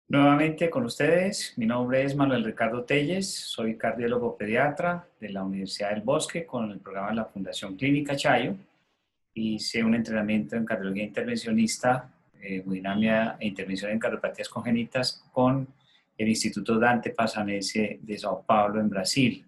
Nuevamente con ustedes, mi nombre es Manuel Ricardo Telles, soy cardiólogo pediatra de la Universidad del Bosque con el programa de la Fundación Clínica Chayo. Hice un entrenamiento en cardiología intervencionista, hemodinamia e intervención en cardiopatías congénitas con el Instituto Dante Passanese de Sao Paulo en Brasil.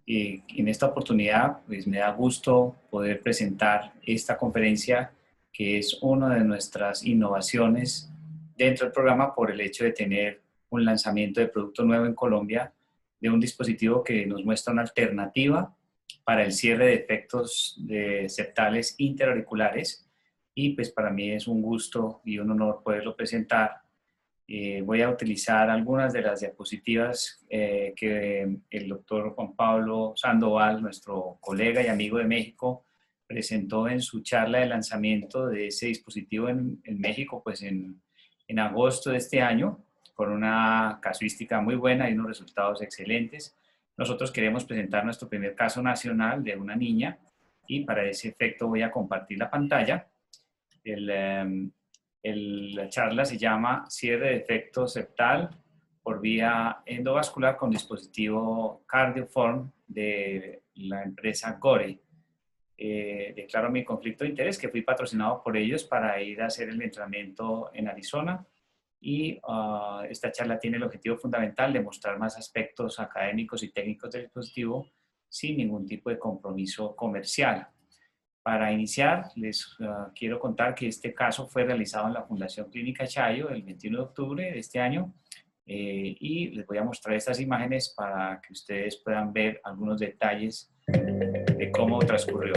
Y en esta oportunidad pues, me da gusto poder presentar esta conferencia que es una de nuestras innovaciones dentro del programa por el hecho de tener un lanzamiento de producto nuevo en Colombia de un dispositivo que nos muestra una alternativa para el cierre de efectos de septales interauriculares y pues para mí es un gusto y un honor poderlo presentar. Voy a utilizar algunas de las diapositivas que el doctor Juan Pablo Sandoval, nuestro colega y amigo de México, presentó en su charla de lanzamiento de ese dispositivo en México, pues en agosto de este año, con una casuística muy buena y unos resultados excelentes. Nosotros queremos presentar nuestro primer caso nacional de una niña y para ese efecto voy a compartir la pantalla. La charla se llama Cierre de efecto septal por vía endovascular con dispositivo Cardioform de la empresa Gore. Declaro mi conflicto de interés, que fui patrocinado por ellos para ir a hacer el entrenamiento en Arizona y esta charla tiene el objetivo fundamental de mostrar más aspectos académicos y técnicos del dispositivo sin ningún tipo de compromiso comercial. Para iniciar, les quiero contar que este caso fue realizado en la Fundación Clínica Chayo el 21 de octubre de este año y les voy a mostrar estas imágenes para que ustedes puedan ver algunos detalles de cómo transcurrió.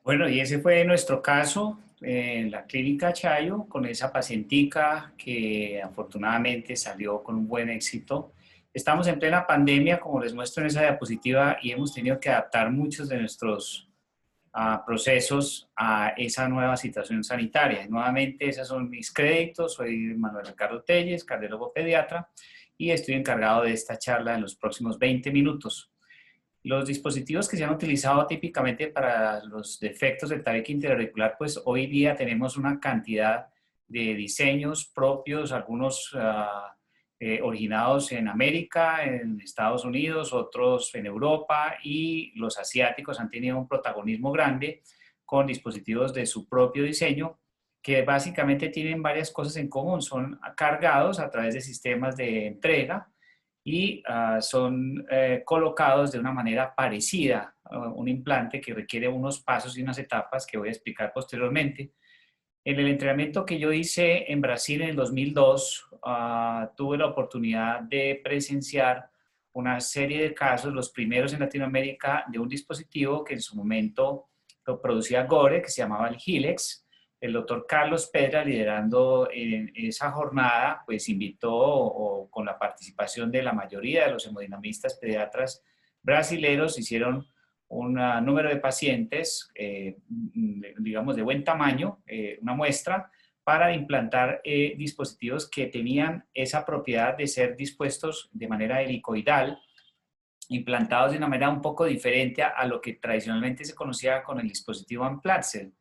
Bueno, y ese fue nuestro caso en la clínica Chayo, con esa pacientica que afortunadamente salió con un buen éxito. Estamos en plena pandemia, como les muestro en esa diapositiva, y hemos tenido que adaptar muchos de nuestros procesos a esa nueva situación sanitaria. Nuevamente, esos son mis créditos. Soy Manuel Ricardo Telles, cardiólogo pediatra, y estoy encargado de esta charla en los próximos 20 minutos. Los dispositivos que se han utilizado típicamente para los defectos del tabique interauricular, pues hoy día tenemos una cantidad de diseños propios, algunos originados en América, en Estados Unidos, otros en Europa, y los asiáticos han tenido un protagonismo grande con dispositivos de su propio diseño que básicamente tienen varias cosas en común. Son cargados a través de sistemas de entrega y son colocados de una manera parecida a un implante que requiere unos pasos y unas etapas que voy a explicar posteriormente. En el entrenamiento que yo hice en Brasil en el 2002, tuve la oportunidad de presenciar una serie de casos, los primeros en Latinoamérica, de un dispositivo que en su momento lo producía Gore, que se llamaba el Hilex. El doctor Carlos Pedra, liderando en esa jornada, pues invitó, o con la participación de la mayoría de los hemodinamistas pediatras brasileños, hicieron un número de pacientes, digamos, de buen tamaño, una muestra, para implantar dispositivos que tenían esa propiedad de ser dispuestos de manera helicoidal, implantados de una manera un poco diferente a lo que tradicionalmente se conocía con el dispositivo Amplatzer.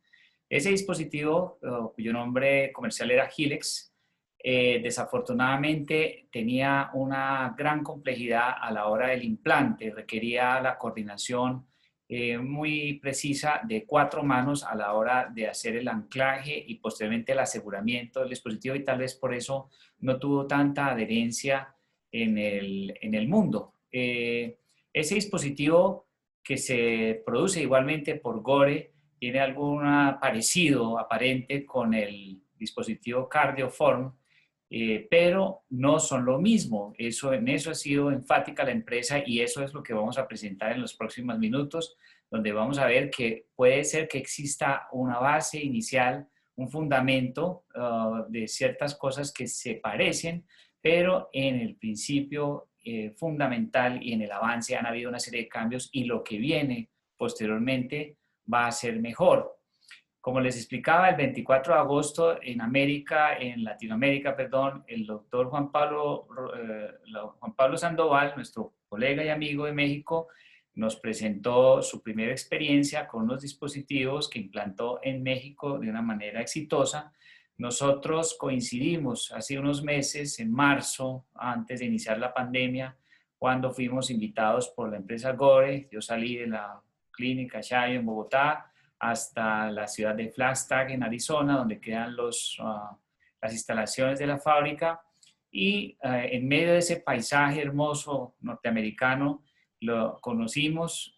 Ese dispositivo, cuyo nombre comercial era Hilex, desafortunadamente tenía una gran complejidad a la hora del implante, requería la coordinación muy precisa de 4 manos a la hora de hacer el anclaje y posteriormente el aseguramiento del dispositivo, y tal vez por eso no tuvo tanta adherencia en el mundo. Ese dispositivo, que se produce igualmente por Gore, tiene algún parecido aparente con el dispositivo Cardioform, pero no son lo mismo. En eso ha sido enfática la empresa, y eso es lo que vamos a presentar en los próximos minutos, donde vamos a ver que puede ser que exista una base inicial, un fundamento de ciertas cosas que se parecen, pero en el principio fundamental y en el avance han habido una serie de cambios, y lo que viene posteriormente va a ser mejor. Como les explicaba, el 24 de agosto en Latinoamérica, perdón, el doctor Juan Pablo Sandoval, nuestro colega y amigo de México, nos presentó su primera experiencia con unos dispositivos que implantó en México de una manera exitosa. Nosotros coincidimos hace unos meses, en marzo, antes de iniciar la pandemia, cuando fuimos invitados por la empresa Gore. Yo salí de la clínica Chayo en Bogotá hasta la ciudad de Flagstaff, en Arizona, donde quedan las instalaciones de la fábrica. Y en medio de ese paisaje hermoso norteamericano, lo conocimos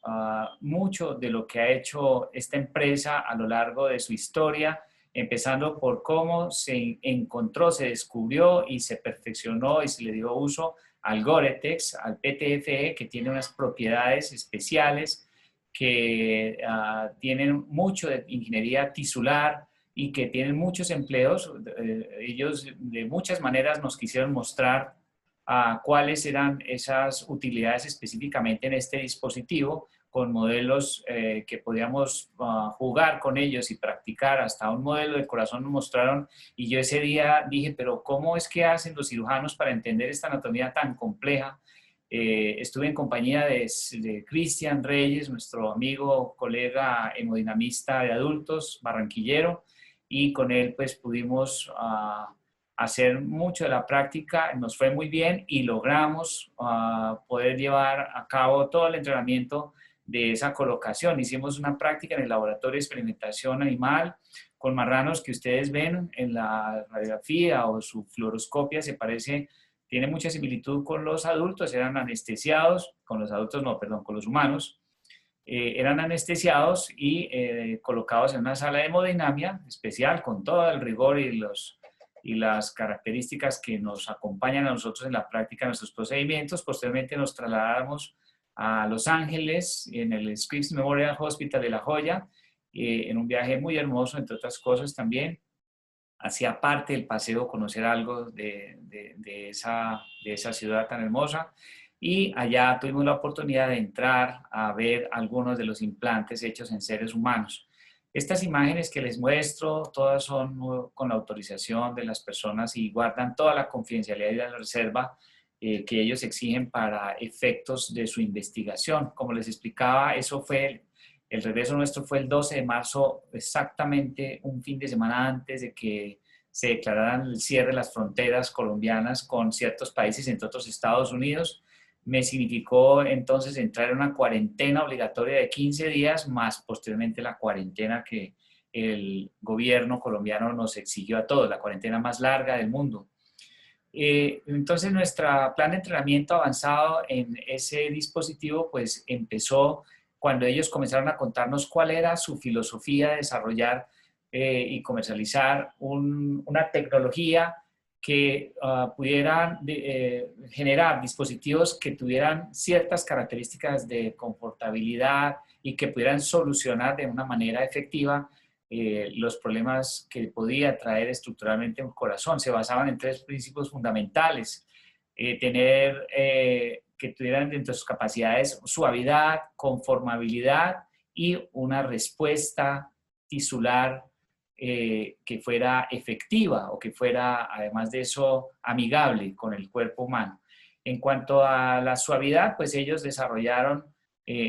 mucho de lo que ha hecho esta empresa a lo largo de su historia, empezando por cómo se encontró, se descubrió y se perfeccionó y se le dio uso al Gore-Tex, al PTFE, que tiene unas propiedades especiales que tienen mucho de ingeniería tisular y que tienen muchos empleos. Ellos de muchas maneras nos quisieron mostrar cuáles eran esas utilidades específicamente en este dispositivo, con modelos que podíamos jugar con ellos y practicar. Hasta un modelo de corazón nos mostraron, y yo ese día dije, pero ¿cómo es que hacen los cirujanos para entender esta anatomía tan compleja? Estuve en compañía de Cristian Reyes, nuestro amigo, colega hemodinamista de adultos, barranquillero, y con él pues pudimos hacer mucho de la práctica. Nos fue muy bien y logramos poder llevar a cabo todo el entrenamiento de esa colocación. Hicimos una práctica en el laboratorio de experimentación animal con marranos que ustedes ven en la radiografía o su fluoroscopia. Tiene mucha similitud con los adultos. Eran anestesiados, con los adultos no, perdón, con los humanos. Eran anestesiados y colocados en una sala de hemodinamia especial, con todo el rigor y las características que nos acompañan a nosotros en la práctica de nuestros procedimientos. Posteriormente nos trasladamos a Los Ángeles, en el Scripps Memorial Hospital de La Joya, en un viaje muy hermoso, entre otras cosas también. Hacía parte del paseo conocer algo de esa ciudad tan hermosa. Y allá tuvimos la oportunidad de entrar a ver algunos de los implantes hechos en seres humanos. Estas imágenes que les muestro, todas son con la autorización de las personas y guardan toda la confidencialidad y la reserva que ellos exigen para efectos de su investigación. Como les explicaba, eso fue el regreso nuestro fue el 12 de marzo, exactamente un fin de semana antes de que se declararan el cierre de las fronteras colombianas con ciertos países, entre otros Estados Unidos. Me significó entonces entrar en una cuarentena obligatoria de 15 días, más posteriormente la cuarentena que el gobierno colombiano nos exigió a todos, la cuarentena más larga del mundo. Entonces, nuestro plan de entrenamiento avanzado en ese dispositivo, pues empezó cuando ellos comenzaron a contarnos cuál era su filosofía de desarrollar y comercializar una tecnología que pudiera generar dispositivos que tuvieran ciertas características de confortabilidad y que pudieran solucionar de una manera efectiva los problemas que podía traer estructuralmente un corazón. Se basaban en tres principios fundamentales. Que tuvieran dentro de sus capacidades suavidad, conformabilidad y una respuesta tisular que fuera efectiva o que fuera, además de eso, amigable con el cuerpo humano. En cuanto a la suavidad, pues ellos desarrollaron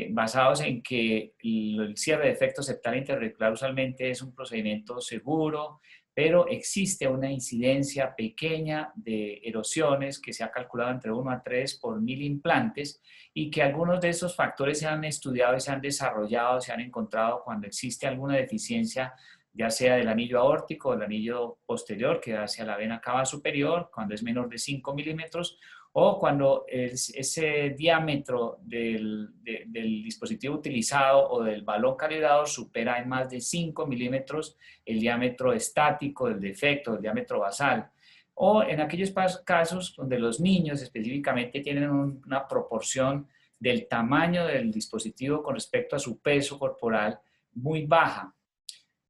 basados en que el cierre de efecto septal interreticular usualmente es un procedimiento seguro, pero existe una incidencia pequeña de erosiones que se ha calculado entre 1 a 3 por 1000 implantes y que algunos de esos factores se han estudiado y se han desarrollado, se han encontrado cuando existe alguna deficiencia, ya sea del anillo aórtico o del anillo posterior que da hacia la vena cava superior, cuando es menor de 5 milímetros, o cuando ese diámetro del dispositivo utilizado o del balón calibrado supera en más de 5 milímetros el diámetro estático del defecto, el diámetro basal. O en aquellos casos donde los niños específicamente tienen una proporción del tamaño del dispositivo con respecto a su peso corporal muy baja.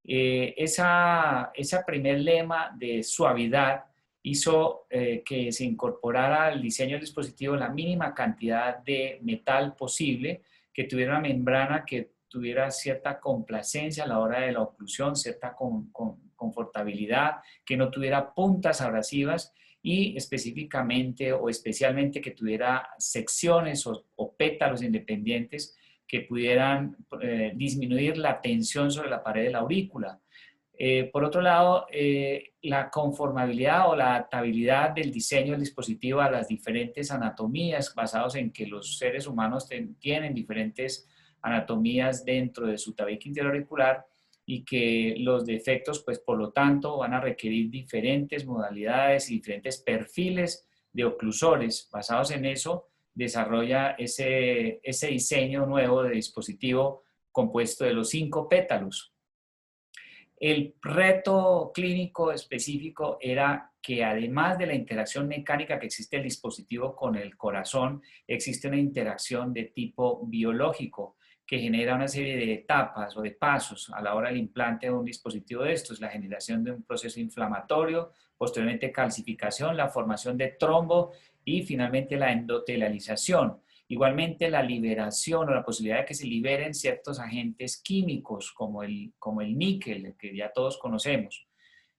Esa primer lema de suavidad hizo que se incorporara al diseño del dispositivo la mínima cantidad de metal posible, que tuviera una membrana que tuviera cierta complacencia a la hora de la oclusión, cierta confortabilidad, que no tuviera puntas abrasivas y específicamente o especialmente que tuviera secciones o pétalos independientes que pudieran disminuir la tensión sobre la pared de la aurícula. Por otro lado, la conformabilidad o la adaptabilidad del diseño del dispositivo a las diferentes anatomías, basados en que los seres humanos tienen diferentes anatomías dentro de su tabique interauricular y que los defectos, pues por lo tanto, van a requerir diferentes modalidades y diferentes perfiles de oclusores. Basados en eso, desarrolla ese diseño nuevo de dispositivo compuesto de los 5 pétalos. El reto clínico específico era que además de la interacción mecánica que existe el dispositivo con el corazón, existe una interacción de tipo biológico que genera una serie de etapas o de pasos a la hora del implante de un dispositivo de estos, la generación de un proceso inflamatorio, posteriormente calcificación, la formación de trombo y finalmente la endotelalización. Igualmente la liberación o la posibilidad de que se liberen ciertos agentes químicos como el níquel, que ya todos conocemos.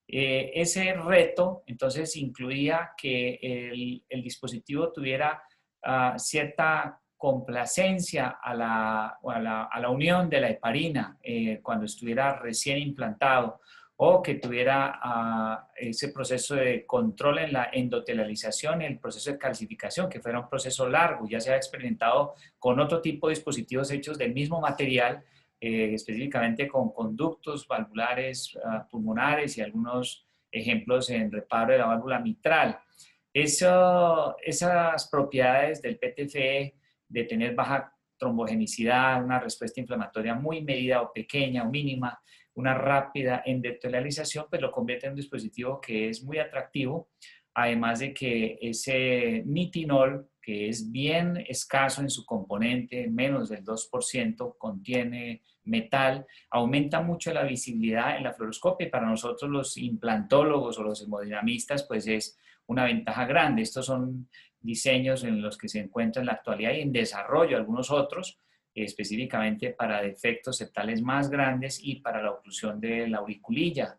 Ese reto entonces incluía que el dispositivo tuviera cierta complacencia a la unión de la heparina cuando estuviera recién implantado, o que tuviera ese proceso de control en la endotelalización y el proceso de calcificación, que fuera un proceso largo. Ya se ha experimentado con otro tipo de dispositivos hechos del mismo material, específicamente con conductos valvulares pulmonares y algunos ejemplos en reparo de la válvula mitral. Esas propiedades del PTFE de tener baja trombogenicidad, una respuesta inflamatoria muy medida o pequeña o mínima, una rápida endotelalización, pues lo convierte en un dispositivo que es muy atractivo además de que ese nitinol, que es bien escaso en su componente, menos del 2%, contiene metal, aumenta mucho la visibilidad en la fluoroscopia y para nosotros los implantólogos o los hemodinamistas pues es una ventaja grande. Estos son diseños en los que se encuentran en la actualidad y en desarrollo algunos otros, específicamente para defectos septales más grandes y para la oclusión de la auriculilla.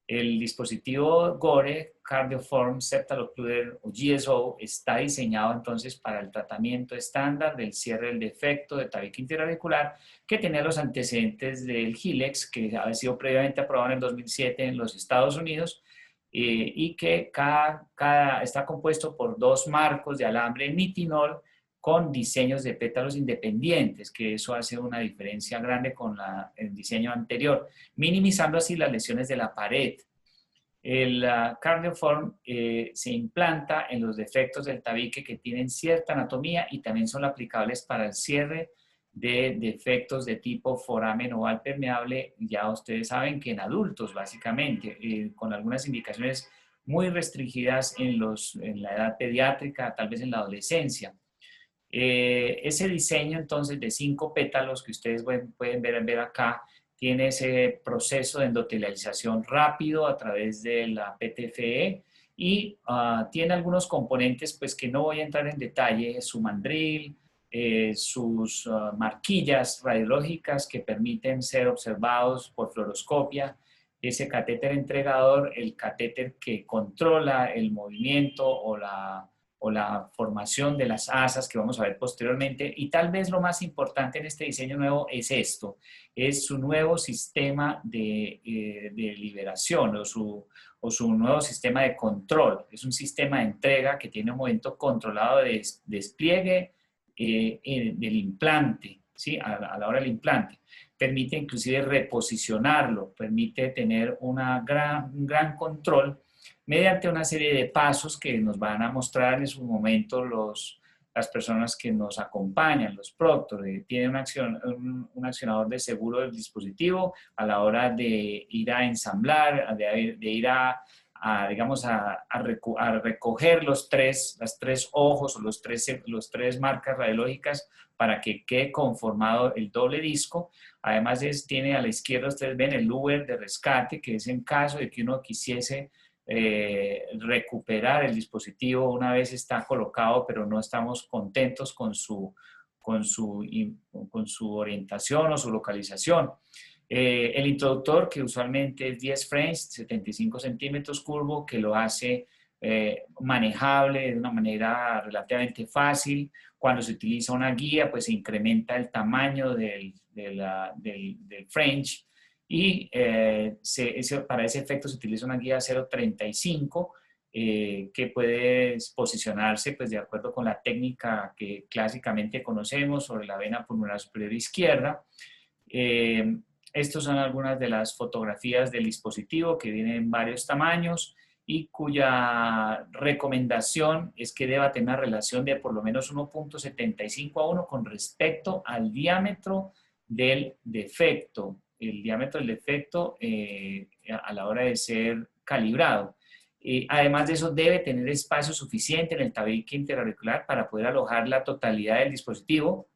El dispositivo GORE, Cardioform Septal Occluder o GSO, está diseñado entonces para el tratamiento estándar del cierre del defecto de tabique interauricular que tenía los antecedentes del Hilex, que había sido previamente aprobado en el 2007 en los Estados Unidos y que está compuesto por 2 marcos de alambre nitinol con diseños de pétalos independientes, que eso hace una diferencia grande con el diseño anterior, minimizando así las lesiones de la pared. El Cardioform se implanta en los defectos del tabique que tienen cierta anatomía y también son aplicables para el cierre de defectos de tipo foramen oval permeable, ya ustedes saben que en adultos básicamente, con algunas indicaciones muy restringidas en la edad pediátrica, tal vez en la adolescencia. Ese diseño entonces de 5 pétalos que ustedes pueden ver acá, tiene ese proceso de endotelialización rápido a través de la PTFE y tiene algunos componentes pues que no voy a entrar en detalle, su mandril, sus marquillas radiológicas que permiten ser observados por fluoroscopia, ese catéter entregador, el catéter que controla el movimiento o la formación de las asas que vamos a ver posteriormente. Y tal vez lo más importante en este diseño nuevo es esto, es su nuevo sistema de liberación o su nuevo sistema de control. Es un sistema de entrega que tiene un movimiento controlado de despliegue del implante, ¿sí? A la hora del implante. Permite inclusive reposicionarlo, permite tener un gran control mediante una serie de pasos que nos van a mostrar en su momento las personas que nos acompañan, los proctor. Tiene un accionador de seguro del dispositivo a la hora de ir a ensamblar, de ir digamos, a recoger las tres ojos o los tres marcas radiológicas para que quede conformado el doble disco. Además, tiene a la izquierda, ustedes ven el Luber de rescate, que es en caso de que uno quisiese recuperar el dispositivo una vez está colocado, pero no estamos contentos con su orientación o su localización. El introductor, que usualmente es 10 frames, 75 centímetros curvo, que lo hace manejable de una manera relativamente fácil. Cuando se utiliza una guía, pues se incrementa el tamaño del French y para ese efecto se utiliza una guía 0.35 que puede posicionarse pues, de acuerdo con la técnica que clásicamente conocemos sobre la vena pulmonar superior izquierda. Estas son algunas de las fotografías del dispositivo que vienen en varios tamaños y cuya recomendación es que deba tener una relación de por lo menos 1.75 a 1 con respecto al diámetro del defecto, el diámetro del defecto a la hora de ser calibrado. Además de eso, debe tener espacio suficiente en el tabique interauricular para poder alojar la totalidad del dispositivo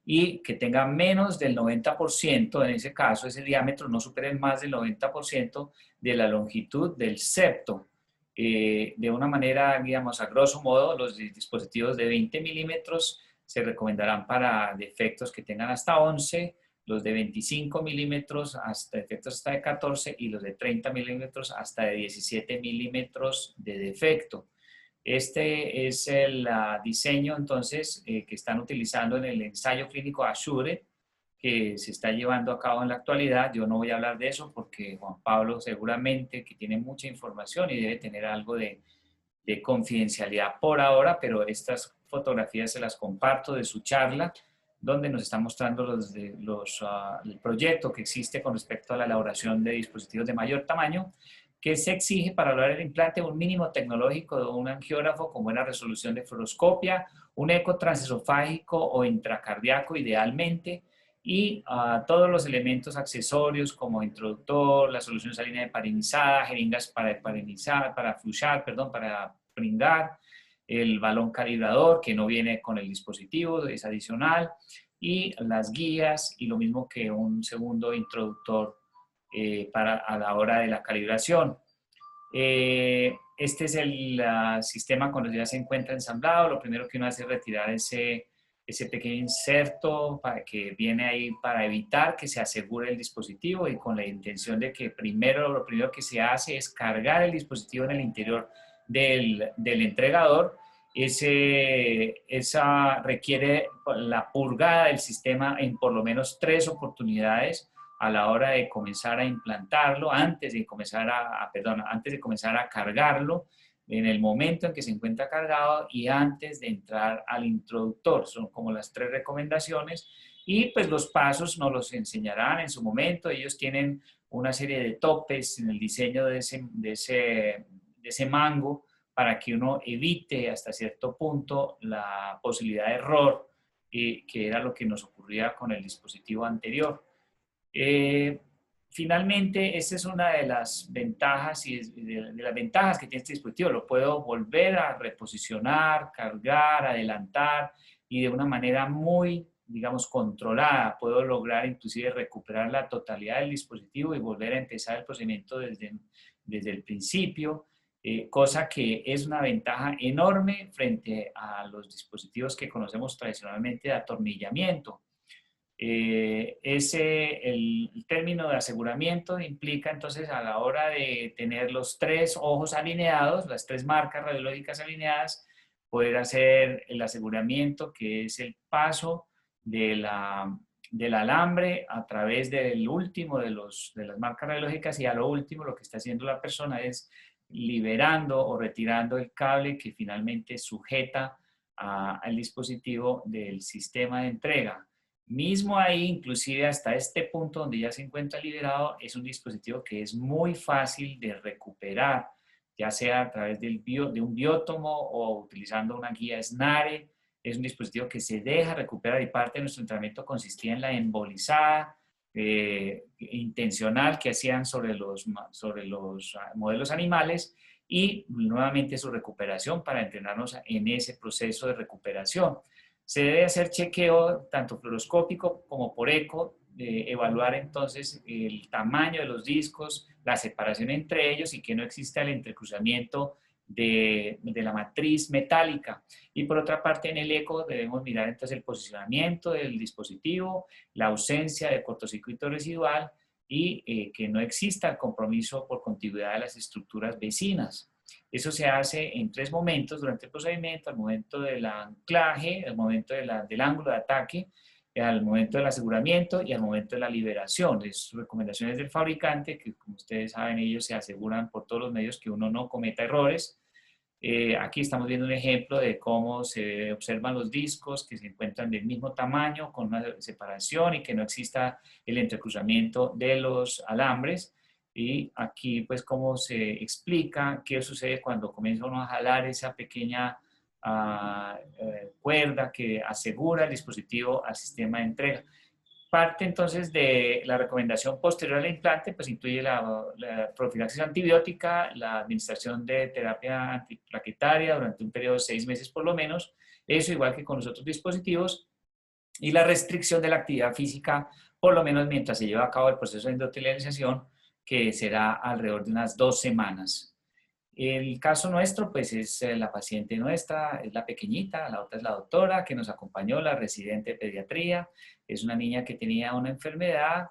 y que tenga menos del 90%, en ese caso, ese diámetro no supere más del 90% de la longitud del septo. De una manera, digamos, a grosso modo, los dispositivos de 20 milímetros se recomendarán para defectos que tengan hasta 11, los de 25 milímetros hasta defectos hasta de 14 y los de 30 milímetros hasta de 17 milímetros de defecto. Este es el diseño entonces que están utilizando en el ensayo clínico Assure que se está llevando a cabo en la actualidad. Yo no voy a hablar de eso porque Juan Pablo seguramente que tiene mucha información y debe tener algo de confidencialidad por ahora, pero estas fotografías se las comparto de su charla donde nos está mostrando el proyecto que existe con respecto a la elaboración de dispositivos de mayor tamaño que se exige para lograr el implante un mínimo tecnológico de un angiógrafo con buena resolución de fluoroscopia, un eco transesofágico o intracardíaco idealmente, y todos los elementos accesorios como introductor, la solución salina heparinizada, jeringas para heparinizar, para flushar, perdón, para pringar, el balón calibrador que no viene con el dispositivo, es adicional, y las guías y lo mismo que un segundo introductor a la hora de la calibración. Este es el sistema cuando ya se encuentra ensamblado. Lo primero que uno hace es retirar ese pequeño inserto que viene ahí para evitar que se asegure el dispositivo y con la intención de que lo primero que se hace es cargar el dispositivo en el interior del entregador. Esa requiere la purgada del sistema en por lo menos 3 oportunidades a la hora de comenzar a implantarlo, antes de comenzar antes de comenzar a cargarlo, en el momento en que se encuentra cargado y antes de entrar al introductor. Son como las 3 recomendaciones y pues los pasos nos los enseñarán en su momento. Ellos tienen una serie de topes en el diseño de ese mango para que uno evite hasta cierto punto la posibilidad de error, que era lo que nos ocurría con el dispositivo anterior. Finalmente, esta es una de las ventajas de las ventajas que tiene este dispositivo. Lo puedo volver a reposicionar, cargar, adelantar y de una manera muy, digamos, controlada. Puedo lograr inclusive recuperar la totalidad del dispositivo y volver a empezar el procedimiento desde el principio, cosa que es una ventaja enorme frente a los dispositivos que conocemos tradicionalmente de atornillamiento. El término de aseguramiento implica entonces a la hora de tener los 3 ojos alineados, las 3 marcas radiológicas alineadas, poder hacer el aseguramiento, que es el paso del alambre a través del último de las marcas radiológicas y a lo último lo que está haciendo la persona es liberando o retirando el cable que finalmente sujeta al dispositivo del sistema de entrega. Mismo ahí, inclusive hasta este punto donde ya se encuentra liberado, es un dispositivo que es muy fácil de recuperar, ya sea a través de un biótomo o utilizando una guía SNARE. Es un dispositivo que se deja recuperar y parte de nuestro entrenamiento consistía en la embolizada intencional que hacían sobre los modelos animales y nuevamente su recuperación para entrenarnos en ese proceso de recuperación. Se debe hacer chequeo tanto fluoroscópico como por eco, evaluar entonces el tamaño de los discos, la separación entre ellos y que no exista el entrecruzamiento de la matriz metálica. Y por otra parte, en el eco debemos mirar entonces el posicionamiento del dispositivo, la ausencia de cortocircuito residual y que no exista el compromiso por contigüidad de las estructuras vecinas. Eso se hace en 3 momentos durante el procedimiento: al momento del anclaje, al momento del ángulo de ataque, al momento del aseguramiento y al momento de la liberación. Es recomendaciones del fabricante que, como ustedes saben, ellos se aseguran por todos los medios que uno no cometa errores. Aquí estamos viendo un ejemplo de cómo se observan los discos que se encuentran del mismo tamaño, con una separación y que no exista el entrecruzamiento de los alambres. Y aquí pues cómo se explica qué sucede cuando comienza uno a jalar esa pequeña cuerda que asegura el dispositivo al sistema de entrega. Parte entonces de la recomendación posterior al implante, pues incluye la profilaxis antibiótica, la administración de terapia antiplaquetaria durante un periodo de 6 meses por lo menos, eso igual que con los otros dispositivos, y la restricción de la actividad física por lo menos mientras se lleva a cabo el proceso de endotelialización, que será alrededor de unas 2 semanas. El caso nuestro, pues es la paciente nuestra, es la pequeñita, la otra es la doctora que nos acompañó, la residente de pediatría. Es una niña que tenía una enfermedad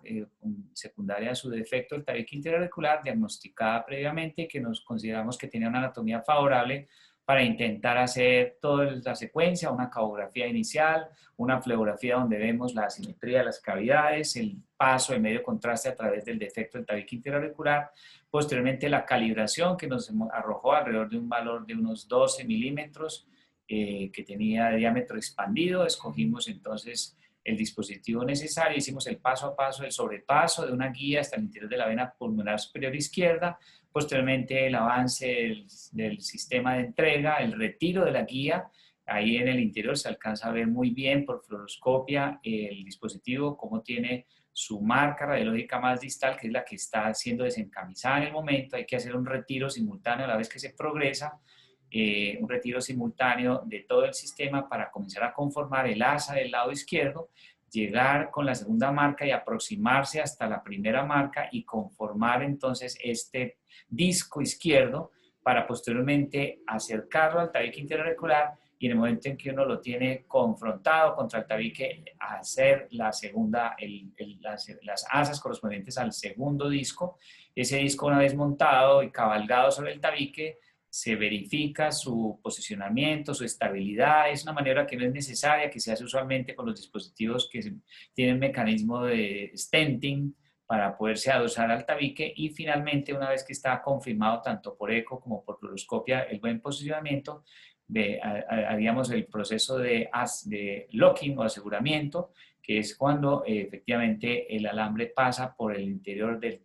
secundaria a su defecto del tabique interauricular, diagnosticada previamente, que nos consideramos que tenía una anatomía favorable para intentar hacer toda la secuencia, una cabografía inicial, una fleografía donde vemos la asimetría de las cavidades, el paso de medio contraste a través del defecto del tabique interauricular. Posteriormente la calibración que nos arrojó alrededor de un valor de unos 12 milímetros que tenía diámetro expandido. Escogimos entonces el dispositivo necesario, hicimos el paso a paso, el sobrepaso de una guía hasta el interior de la vena pulmonar superior izquierda, posteriormente el avance del sistema de entrega, el retiro de la guía Ahí en el interior se alcanza a ver muy bien por fluoroscopia el dispositivo, cómo tiene su marca radiológica más distal, que es la que está siendo desencamisada en el momento. Hay que hacer un retiro simultáneo a la vez que se progresa, un retiro simultáneo de todo el sistema para comenzar a conformar el asa del lado izquierdo, llegar con la segunda marca y aproximarse hasta la primera marca y conformar entonces este disco izquierdo para posteriormente acercarlo al tabique interauricular y en el momento en que uno lo tiene confrontado contra el tabique, hacer la segunda, las asas correspondientes al segundo disco. Ese disco, una vez montado y cabalgado sobre el tabique, se verifica su posicionamiento, su estabilidad. Es una maniobra que no es necesaria, que se hace usualmente con los dispositivos que tienen mecanismo de stenting para poderse adosar al tabique, y finalmente, una vez que está confirmado tanto por eco como por fluoroscopia el buen posicionamiento, haríamos el proceso de locking o aseguramiento, que es cuando efectivamente el alambre pasa por el interior de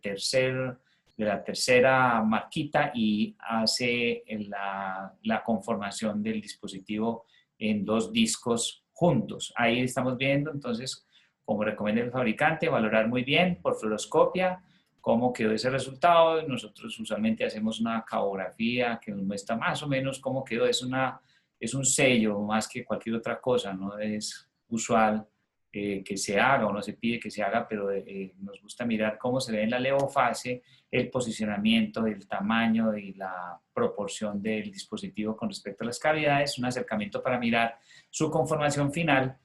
la tercera marquita y hace la conformación del dispositivo en dos discos juntos. Ahí estamos viendo entonces, como recomienda el fabricante, valorar muy bien por fluoroscopia cómo quedó ese resultado. Nosotros usualmente hacemos una cabografía que nos muestra más o menos cómo quedó. Es un sello más que cualquier otra cosa, no es usual que se haga o no se pide que se haga, pero nos gusta mirar cómo se ve en la levofase el posicionamiento, el tamaño y la proporción del dispositivo con respecto a las cavidades, un acercamiento para mirar su conformación final.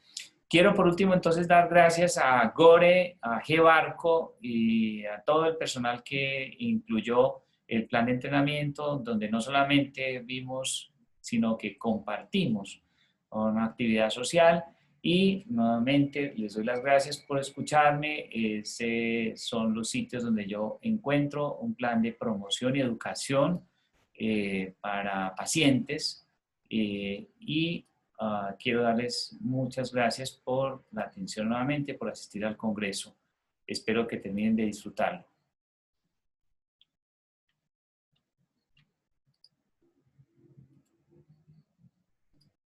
Quiero por último entonces dar gracias a Gore, a G-Barco y a todo el personal que incluyó el plan de entrenamiento, donde no solamente vimos, sino que compartimos una actividad social. Y nuevamente les doy las gracias por escucharme. Son los sitios donde yo encuentro un plan de promoción y educación para pacientes y quiero darles muchas gracias por la atención nuevamente, por asistir al Congreso. Espero que terminen de disfrutarlo.